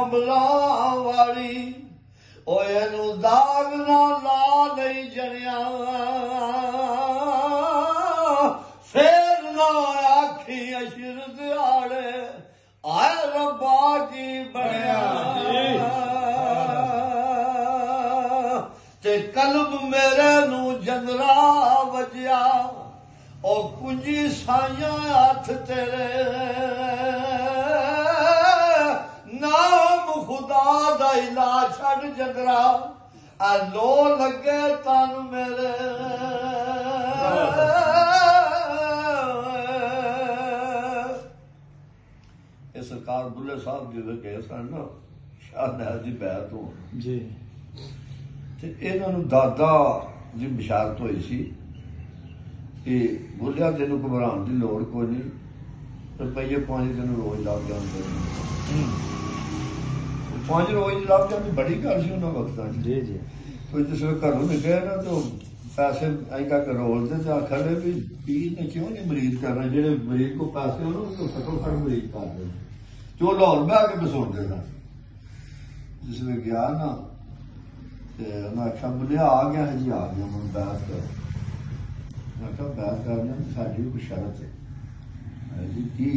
अंबला वाली ओ एनू दाग ना ला नहीं जनिया फिर ना आखी अशर दिहाड़े आए रब्बा की बनया ते कल्ब मेरे नू जंदरा वजया ओ कुंजी साइया हथ तेरे नाम खुदा दा इला छड़ जंदरा आ लो लगे तन मेरे सरकार बुल्ले साहब जो गए सन ना शाह नहर की बैत हो जी इन्हों दादा की बशारत हुई सी कि बुल्लिया तेन घबराने की लड़ कोई नहीं रुपये 5 तेन रोज लग जाते 5 रोज लग जाती बड़ी गल सी उन्होंने वक्तों जी जी कोई जिसमें घरों निकले ना तो पैसे अं तक रोलते तो आखर भी पीर ने क्यों नहीं मरीज करना जो मरीज को पैसे उन्होंने फटोफट मरीज कर दे जो लाहौर में आके बसोते थे जिसमें गया ना उन्हें आख्या बुलिया आ गया है जी आ गया मैं बैत कर मैं आख्या बैत करने साड़ी भी कोई शरत है जी की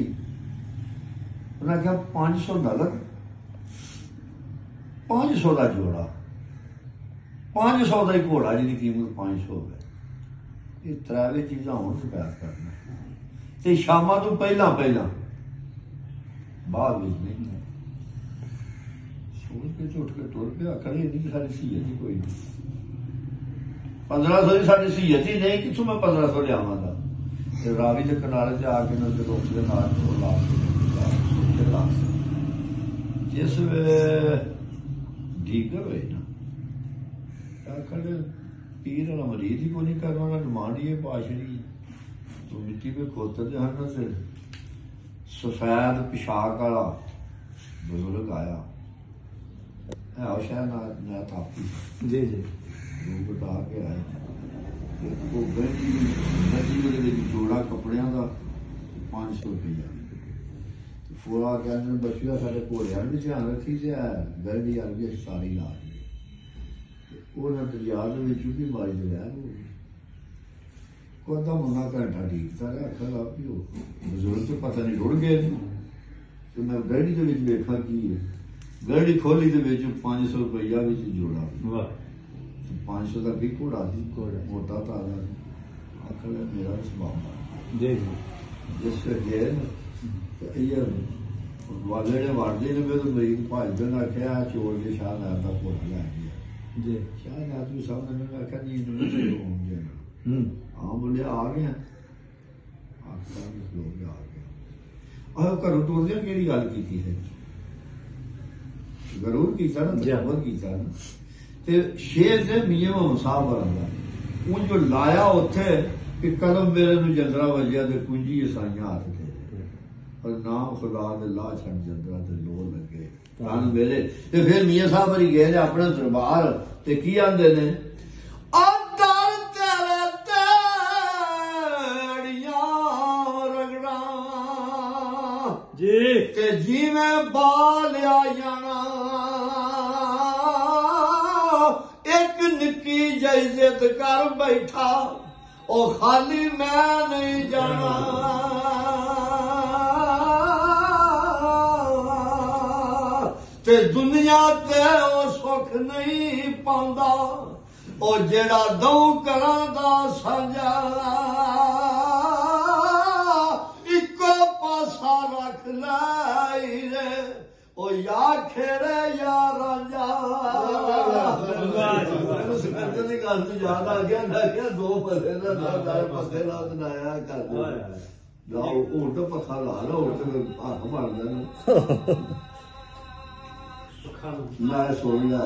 उन्हें आख्या 500 नगद 500 का जोड़ा 500 का ही घोड़ा जिसकी कीमत 500 है ये त्रावे चीजा हो बैत करना तो शामा तो पहला बाद नहीं है सोच के झुट के तुर पे आखर नहीं सारी सीयत ही कोई नहीं 1500 की सारी सीयत ही नहीं कितों मैं 1500 लियावगा रावी के किनारे से आके ना रोक के ला जिस वे दीगर हुए ना आखर पीर वाला मरीज ही को नहीं करना डिमांड ये पाशरी तो मिट्टी पे खोते हैं ना से सफेद पिशाक वाला बुजुर्ग आया है शायद नया थापी जी जी बता के आए जोड़ा कपड़िया का 500 रुपया फुआ कहने बचूआ साढ़े घोड़िया भी ध्यान रखी से गरमी आ गई सारी ला दरिया भी मारी दरिया को अद्धा मुन्ना घंटा ठीक था आखर आप भी बजुर्ग तो पता नहीं रुड़ गए तो मैं गहड़ी के वेखा की है गहड़ी खोली तो 500 रुपया जोड़ा 500 का भी घोड़ा सी मोटा ताजा आखर मेरा स्वभाव जिस गए वाले वड़ते ने तो मरीज भाजते ने आख्या चोर के शाह नहर का घोड़ा लै गया जी शाह नहर भी सामने आख्या नींद हाँ बोले आ गए घरों टुरदे केड़ी गल की है जरूर किया ना जबर किया ना ते शेर से मियां मोहम्मद साहब बराबर उन जो लाया उथे कि कदम मेरे नूं जंदरा वजया ते कुंजी साइयां हाथ थे और नाम खुदा दे ला छड़ जंदरा ते लो लगे कान मेरे ते फिर मियां साहब बरी गए अपने दरबार ते की आंदे ने जिमें बालिया जाना एक निकी इज्जत कर बैठा ओ खाली मैं नहीं जाना ते दुनिया ते ओ सुख नहीं पांदा ओ जेड़ा दौ करा दा साझा रख लाई रे ओ या खेरे या राजा गल तो याद आ गया मैं क्या 2 पसे पसे ला बनाया कर हूं तो पखा ला लो हथ मर जाना मैं सुन लिया